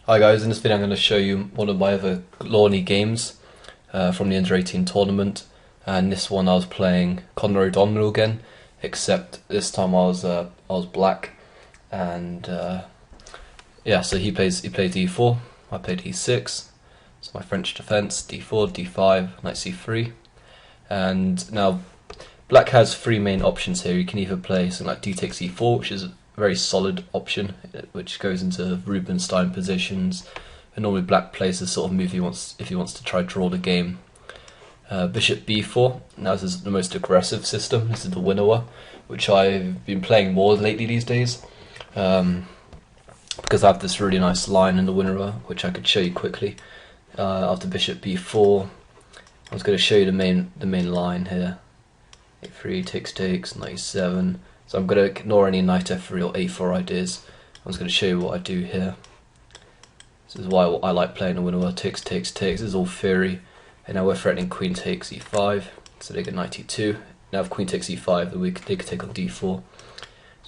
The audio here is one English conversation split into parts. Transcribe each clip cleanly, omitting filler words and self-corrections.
Hi guys, in this video I'm going to show you one of my other Glorney games from the Under-18 tournament, and this one I was playing Conroe Domino again, except this time I was black, and yeah, so he played e4, I played e6, so my French defense, d4, d5, knight c3, and now black has three main options here. You can either play something like d takes e4, which is very solid option, which goes into Rubinstein positions, and normally black plays the sort of move if he wants to try draw the game. Bishop b4, now this is the most aggressive system, this is the winner, which I've been playing more lately these days, because I have this really nice line in the winner, which I could show you quickly. After bishop b4, I was going to show you the main line here. a3 takes, knight e7. So I'm going to ignore any knight f3 or a4 ideas. I'm just going to show you what I do here. This is why I like playing the winner. Takes. This is all theory. And now we're threatening queen takes e5. So they get knight e2. Now if queen takes e5, then they could take on d4. So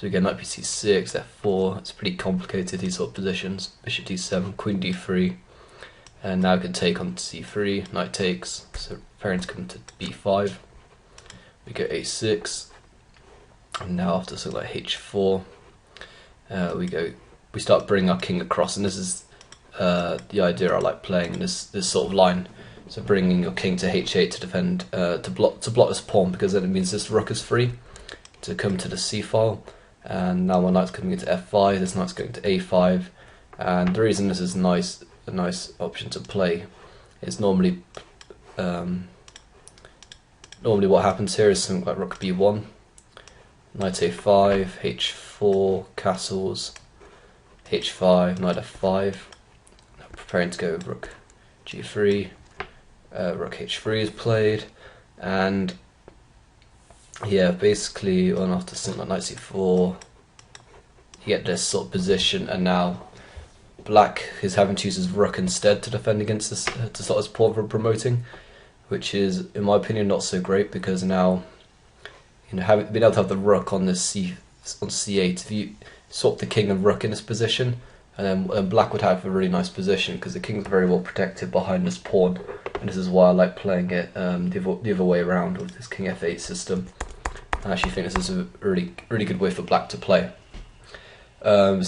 we get knight bc6, f4. It's pretty complicated, these sort of positions. Bishop d7, queen d3. And now we can take on c3, knight takes. So parents come to b5. We go a6. And now after something like h4, we start bringing our king across, and this is the idea I like playing, this sort of line. So bringing your king to h8 to defend, to block this pawn, because then it means this rook is free to come to the c file. And now my knight's coming into f5. This knight's going to a5, and the reason this is a nice option to play is normally what happens here is something like rook b1. Knight a5, h4, castles, h5, knight f5, now preparing to go rook g3, rook h3 is played, and yeah, basically after something like knight c4, you get this sort of position, and now black is having to use his rook instead to defend against this, to stop his pawn from promoting, which is, in my opinion, not so great, because now, you know, being able to have the rook on this on c8, if you swap the king and rook in this position, and then black would have a really nice position, because the king is very well protected behind this pawn, and this is why I like playing it the other way around with this king f8 system. I actually think this is a really good way for black to play. So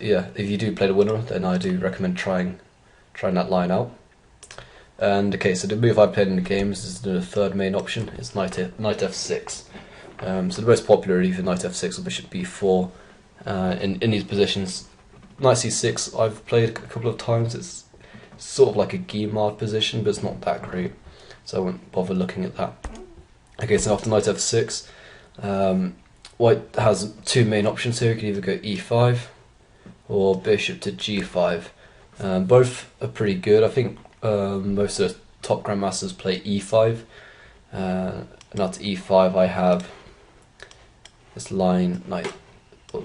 yeah, if you do play the winner, then I do recommend trying that line out. And okay, so the move I played in the game is the third main option. It's knight f6. So the most popular either knight f6 or bishop b4. In these positions, knight c6 I've played a couple of times. It's sort of like a Guimard position, but it's not that great, so I won't bother looking at that. Okay, so after knight f6, white has two main options here. You can either go e5 or bishop to g5. Both are pretty good. I think most of the top grandmasters play e5. And after e5 I have this line,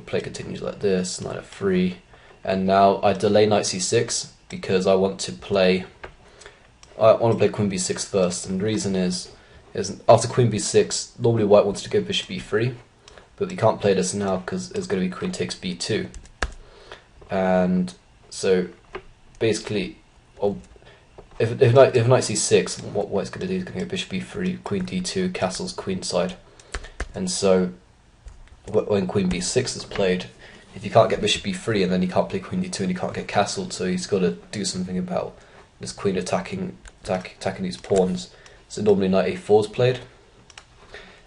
play continues like this, knight f3, and now I delay knight c6 because I want to play queen b6 first, and the reason is after queen b6, normally white wants to go bishop b3, but we can't play this now because it's going to be queen takes b2, and so basically, if knight c6, what white's going to do is going to go bishop b3, queen d2, castles queenside, and so when queen b6 is played, if you can't get bishop b3, and then you can't play queen d2 and you can't get castled, so he's got to do something about this queen attacking these pawns. So normally knight a4 is played,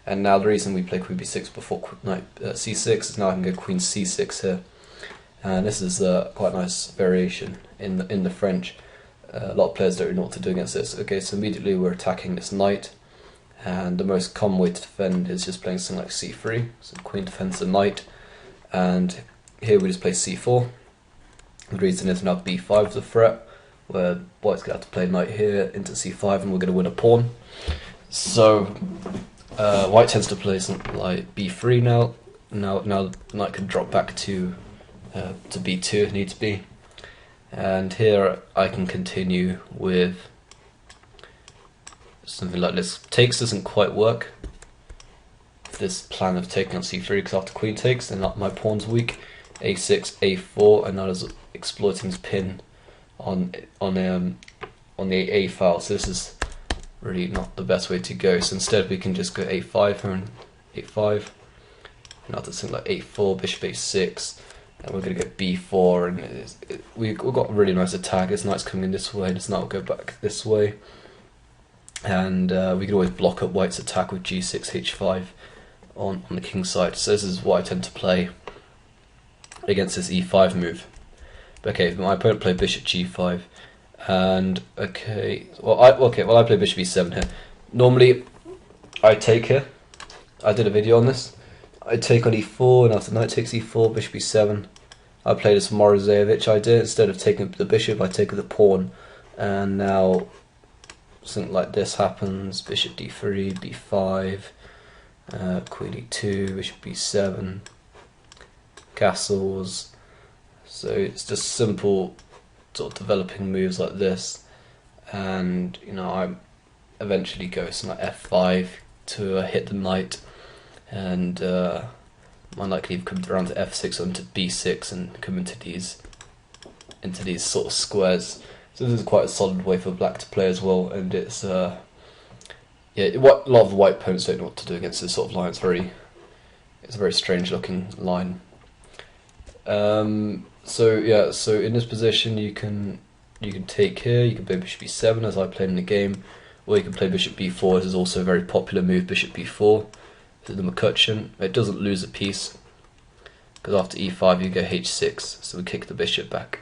and now the reason we play queen b6 before knight c6 is now I can go queen c6 here, and this is quite a nice variation in the French. A lot of players don't know what to do against this. Okay, so immediately we're attacking this knight, and the most common way to defend is just playing something like c3, so queen defends the knight, and here we just play c4. The reason is now b5 is a threat, where white's going to have to play knight here into c5, and we're going to win a pawn. So white tends to play something like b3 now. Now the knight can drop back to b2 if needs be. And here I can continue with something like this. Takes doesn't quite work. This plan of taking on c3, because after queen takes, then my pawn's weak. a6, a4, and that is exploiting his pin on on the A file. So this is really not the best way to go. So instead we can just go A5 here and A5. Now to something like A4, bishop A6, and we're going to go B4, and we've got a really nice attack. This knight's coming in this way, and this knight will go back this way, and we can always block up white's attack with G6, H5 on the king's side. So this is what I tend to play against this E5 move. Okay, my opponent played bishop G5, and I play bishop E7 here. Normally, I take here. I did a video on this. I take on E4, and after knight takes E4, bishop E7. I played this Morozevich idea. Instead of taking the bishop, I take the pawn, and now something like this happens: bishop D3, B5, queen E2, bishop B7, castles. So it's just simple sort of developing moves like this, and I eventually go something like F5 to hit the knight. And my knight can either come around to F6 or into B6 and come into these sort of squares. So this is quite a solid way for black to play as well, and it's a lot of white opponents don't know what to do against this sort of line. It's a very strange looking line. So in this position you can take here. You can play bishop B7 as I played in the game, or you can play bishop B4. This is also a very popular move, bishop B4. The McCutcheon. It doesn't lose a piece, because after E5 you go H6, so we kick the bishop back,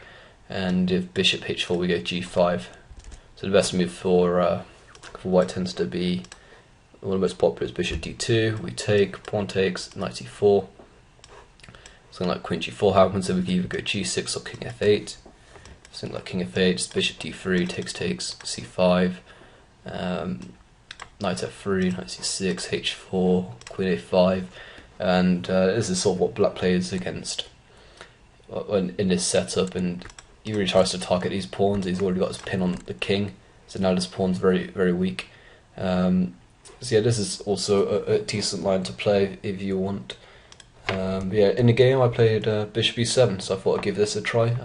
and if bishop H4 we go G5. So the best move for white tends to be, one of the most popular is bishop D2. We take, pawn takes, knight E4. Something like queen G4 happens, so we can either go G6 or king F8. Something like king F8, bishop D3, takes, C5. Knight F3, knight C6, H4, queen A5, and this is sort of what black plays against in this setup, and he really tries to target these pawns. He's already got his pin on the king, so now this pawn's very, very weak. So yeah, this is also a decent line to play if you want. Yeah, in the game I played bishop E7, so I thought I'd give this a try.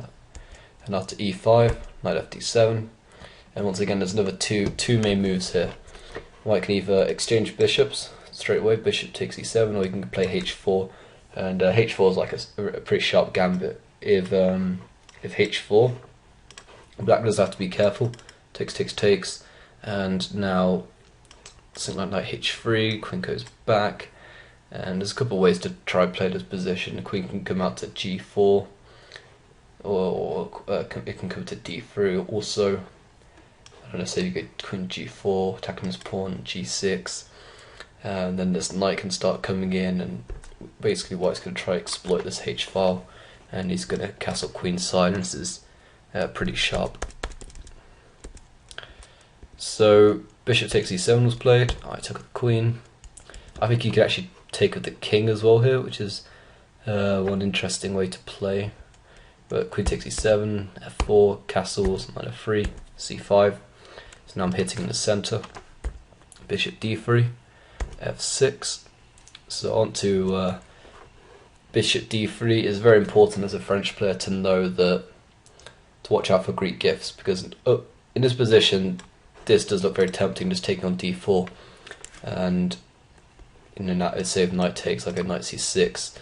And after E5, knight FD7, and once again there's another two main moves here. White can either exchange bishops straight away, bishop takes E7, or you can play H4, and H4 is like a pretty sharp gambit. If H4, black does have to be careful. Takes, and now something like knight H3, queen goes back, and there's a couple of ways to try and play this position. The queen can come out to G4, or it can come to D3 also. I don't know, say you go queen G4, attacking this pawn, G6, and then this knight can start coming in, and basically white's going to try to exploit this H file, and he's going to castle queenside, and this is pretty sharp. So bishop takes E7 was played. I took the queen. I think you could actually take with the king as well here, which is one interesting way to play. But queen takes E7, F4, castles, knight F3, C5. So now I'm hitting in the center. Bishop D3, F6. So on to bishop D3. Is very important as a French player to know to watch out for Greek gifts, because in this position this does look very tempting, just taking on D4, and let's say if knight takes, I go knight C6,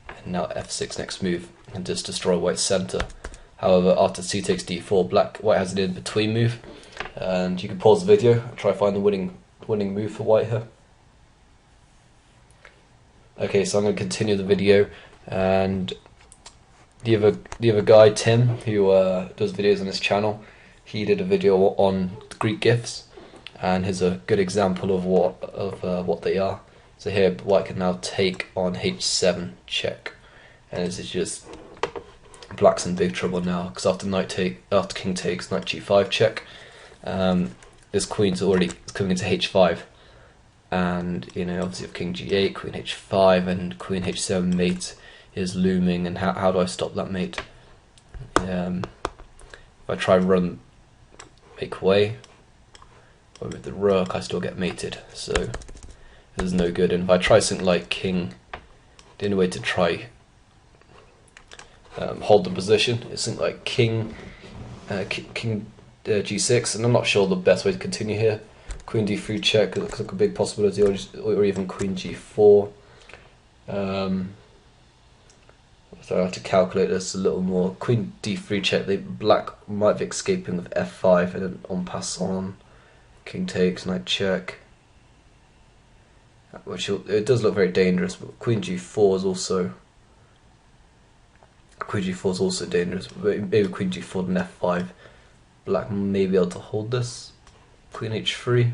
and now F6 next move, and just destroy white's center. However, after C takes D4, white has an in-between move, and you can pause the video and try to find the winning move for white here. Okay, so I'm going to continue the video, and the other guy, Tim, who does videos on this channel, he did a video on Greek gifts, and here's a good example of what they are. So here, white can now take on H7 check, and this is just black's in big trouble now, because after king takes, knight G5 check, this queen's already coming into H5, and obviously if king G8, queen H5, and queen H7 mate is looming, and how do I stop that mate? If I try run make way, or with the rook, I still get mated, so this is no good. And if I try something like king, the only way to try hold the position is something like king king g6, and I'm not sure the best way to continue here. Queen d3 check looks like a big possibility, or even queen g4. So I have to calculate this a little more. Queen d3 check, black might be escaping with f5 and then en passant. King takes, knight check. Which it does look very dangerous, but queen g4 is also dangerous. Maybe queen g4 and f5. Black may be able to hold this. Queen h3.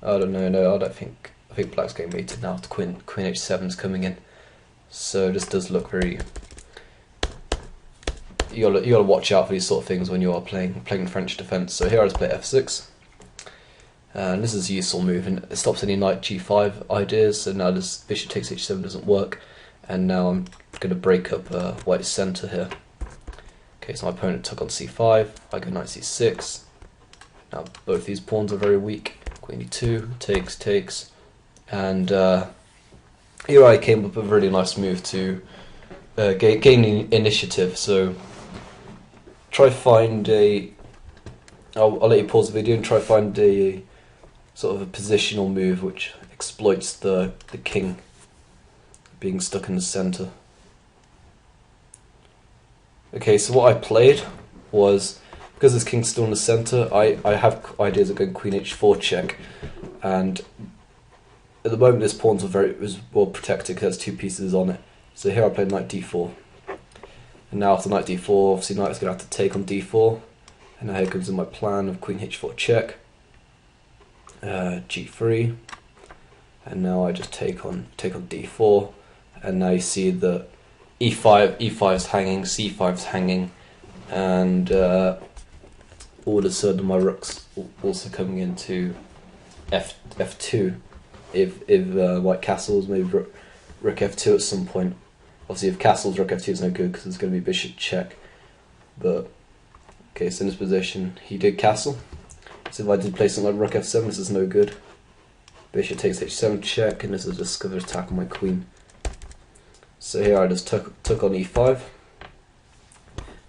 I don't know. No, I think black's getting mated now. Queen h7 is coming in. So this does look very. You gotta watch out for these sort of things when you are playing French defense. So here I just play f6, and this is a useful move, and it stops any knight g5 ideas. So now this bishop takes h7 doesn't work, and now I'm gonna break up white's center here. Okay, so my opponent took on c5. I go knight c6. Now both these pawns are very weak. Queen e2 takes, and here I came up with a really nice move to gain initiative. So try find a. I'll let you pause the video and try find a sort of a positional move which exploits the king being stuck in the center. Okay, so what I played was, because this king's still in the center, I have ideas of going queen h4 check, and at the moment this pawn was well protected because there's two pieces on it. So here I played knight d4, and now after knight d4, obviously knight is going to have to take on d4, and now here comes in my plan of queen h4 check, g3, and now I just take on d4, and now you see that e5 is hanging, c5 is hanging, and all of a sudden my rook's also coming into f2. If white castles, maybe rook f2 at some point. Obviously if castles, rook f2 is no good because it's going to be bishop check. But okay, so in this position he did castle. So if I did play something like rook f7, this is no good. Bishop takes h7 check, and this is a discovered attack on my queen. So here I just took on e5.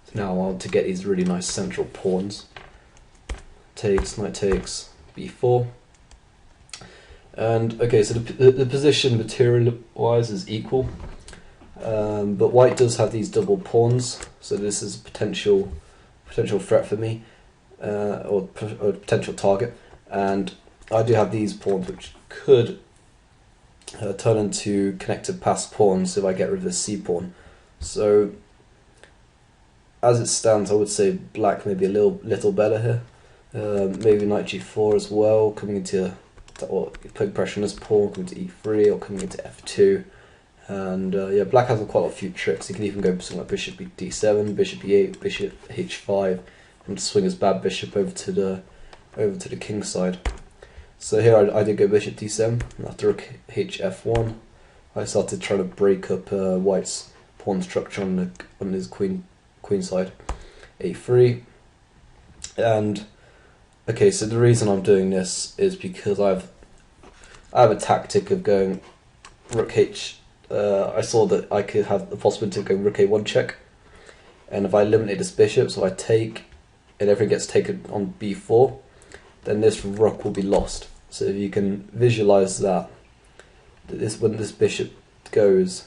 So now I want to get these really nice central pawns. Takes, knight takes, b4. And okay, so the position material-wise is equal, but white does have these double pawns, so this is a potential threat for me, or a potential target. And I do have these pawns which could turn into connected pass pawns if I get rid of the c pawn. So as it stands, I would say black may be a little better here. Maybe knight g4 as well, coming into, or putting pressure on this pawn, coming to e3 or coming into f2. And yeah, black has quite a few tricks. He can even go for something like bishop d7, bishop e8, bishop h5, and swing his bad bishop over to the king side. So here I did go bishop d7, and after rook hf1, I started trying to break up white's pawn structure on his queen side. a3, and okay, so the reason I'm doing this is because I have a tactic of going rook h. I saw that I could have the possibility of going rook a1 check, and if I eliminate this bishop, so I take, and everything gets taken on b4, then this rook will be lost. So if you can visualize that, when this bishop goes,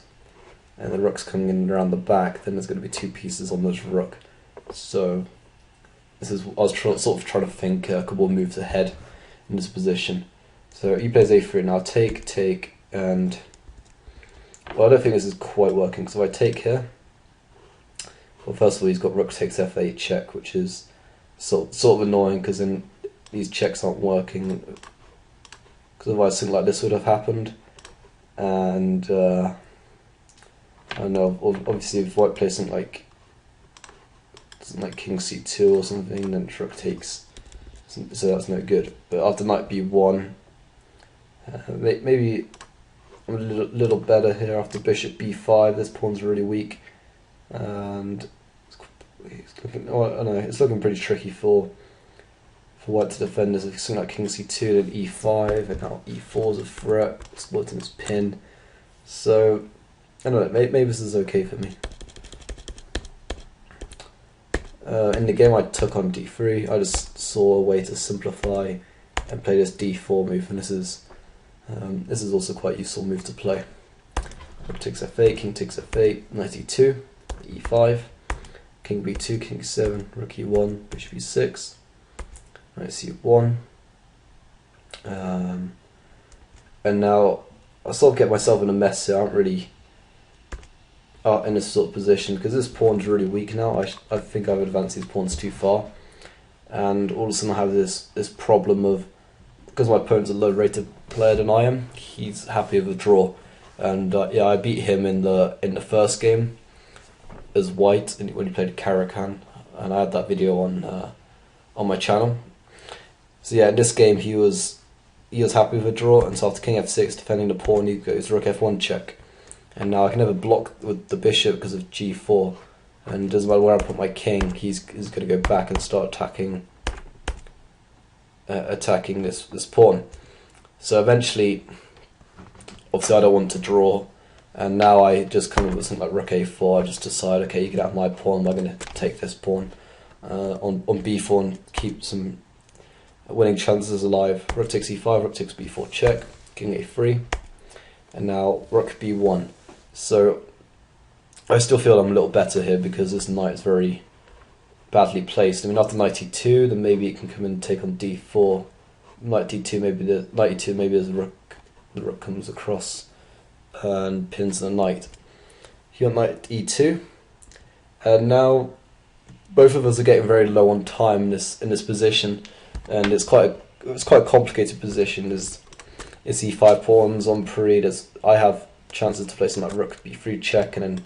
and the rook's coming in around the back, then there's going to be two pieces on this rook. So I was sort of trying to think a couple of moves ahead in this position. So he plays a3, now take, and well, I don't think this is quite working, because if I take here, well, first of all he's got rook takes f8 check, which is sort of annoying, because then these checks aren't working, because otherwise something like this would have happened. And I don't know, obviously if white plays something like king c2 or something, then rook takes, so that's no good. But after knight b1, maybe I'm a little better here. After bishop b5, this pawn's really weak, and it's looking pretty tricky for white to defend this. If you something like king c2, then e5, and now e4 is a threat, exploiting this pin. So I don't know, maybe this is okay for me. In the game I took on d3. I just saw a way to simplify and play this d4 move, and this is also quite a useful move to play. Rook takes f8, king takes f8, knight e2, e5, king b2, king e7, rook e1, bishop e6, knight c1. And now I sort of get myself in a mess here. I aren't really in this sort of position because this pawn's really weak now. I think I've advanced these pawns too far, and all of a sudden I have this problem of, because my opponent's a lower rated player than I am, he's happy with a draw, and yeah, I beat him in the first game as white when he played Clarke, and I had that video on my channel. So yeah, in this game he was happy with a draw, and so after king f6 defending the pawn, he goes rook f1 check. And now I can never block with the bishop because of g4, and it doesn't matter where I put my king, he's going to go back and start attacking this pawn. So eventually, obviously I don't want to draw, and now I just come up with something like rook a4. I just decide, okay, you can have my pawn, I'm going to take this pawn on b4 and keep some winning chances alive. Rook takes e5, rook takes b4 check, king a3, and now rook b1. So I still feel I'm a little better here because this knight is very badly placed. I mean, after knight e2, then maybe it can come and take on d4. Knight d2, maybe there's the rook comes across and pins the knight. You got knight e2, and now both of us are getting very low on time in this position, and it's quite a complicated position. There's e5 pawns on parade. I have chances to play something like rook b3 check, and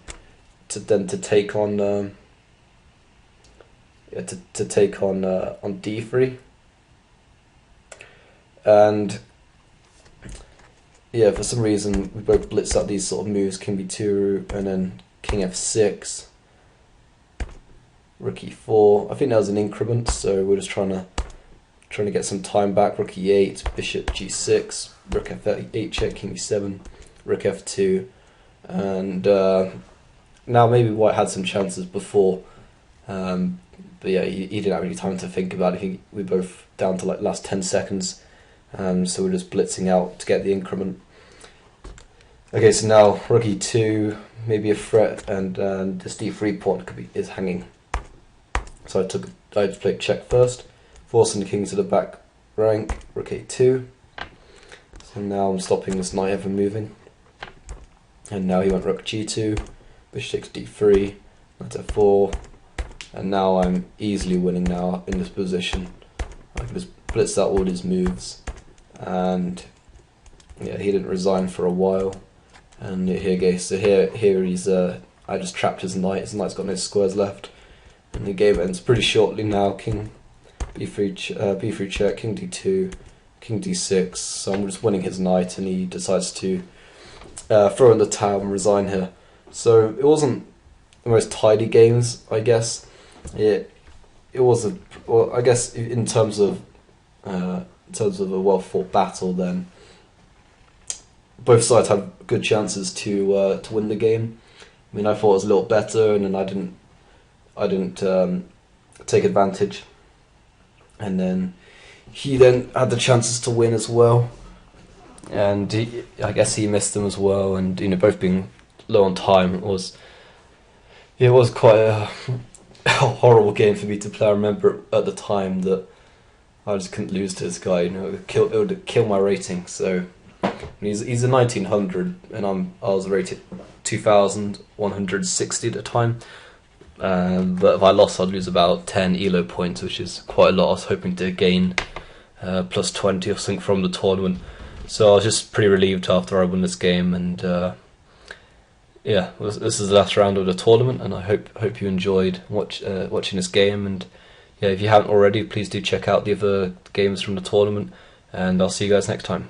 then to take on on d3, and yeah, for some reason we both blitz out these sort of moves, king b2 and then king f6, rook e4. I think that was an increment, so we're just trying to get some time back. Rook e8, bishop g6, rook f8 check, king e7, rook f2, and now maybe white had some chances before, but yeah, he didn't have any time to think about it. We both down to like last 10 seconds, so we're just blitzing out to get the increment. Okay, so now rook e2, maybe a threat, and this d3 pawn is hanging. So I played check first, forcing the king to the back rank, rook a2. So now I'm stopping this knight ever moving. And now he went rook g2, bishop takes d3, knight f4, and now I'm easily winning now in this position. I can just blitz out all his moves, and yeah, he didn't resign for a while. And here goes. So here he's I just trapped his knight. His knight's got no squares left, and the game ends pretty shortly now. King b3 check, king d2, king d6. So I'm just winning his knight, and he decides to throw in the towel and resign here. So it wasn't the most tidy games, I guess. It was I guess in terms of a well fought battle, then both sides had good chances to win the game. I mean, I thought it was a little better, and then I didn't take advantage, and then he then had the chances to win as well, and I guess he missed them as well. And both being low on time, it was quite a horrible game for me to play. I remember at the time that I just couldn't lose to this guy. It would kill my rating. So he's a 1900, and I was rated 2160 at the time. But if I lost, I'd lose about 10 ELO points, which is quite a lot. I was hoping to gain plus 20 or something from the tournament. So I was just pretty relieved after I won this game, and yeah, this is the last round of the tournament, and I hope you enjoyed watching this game. And yeah, if you haven't already, please do check out the other games from the tournament, and I'll see you guys next time.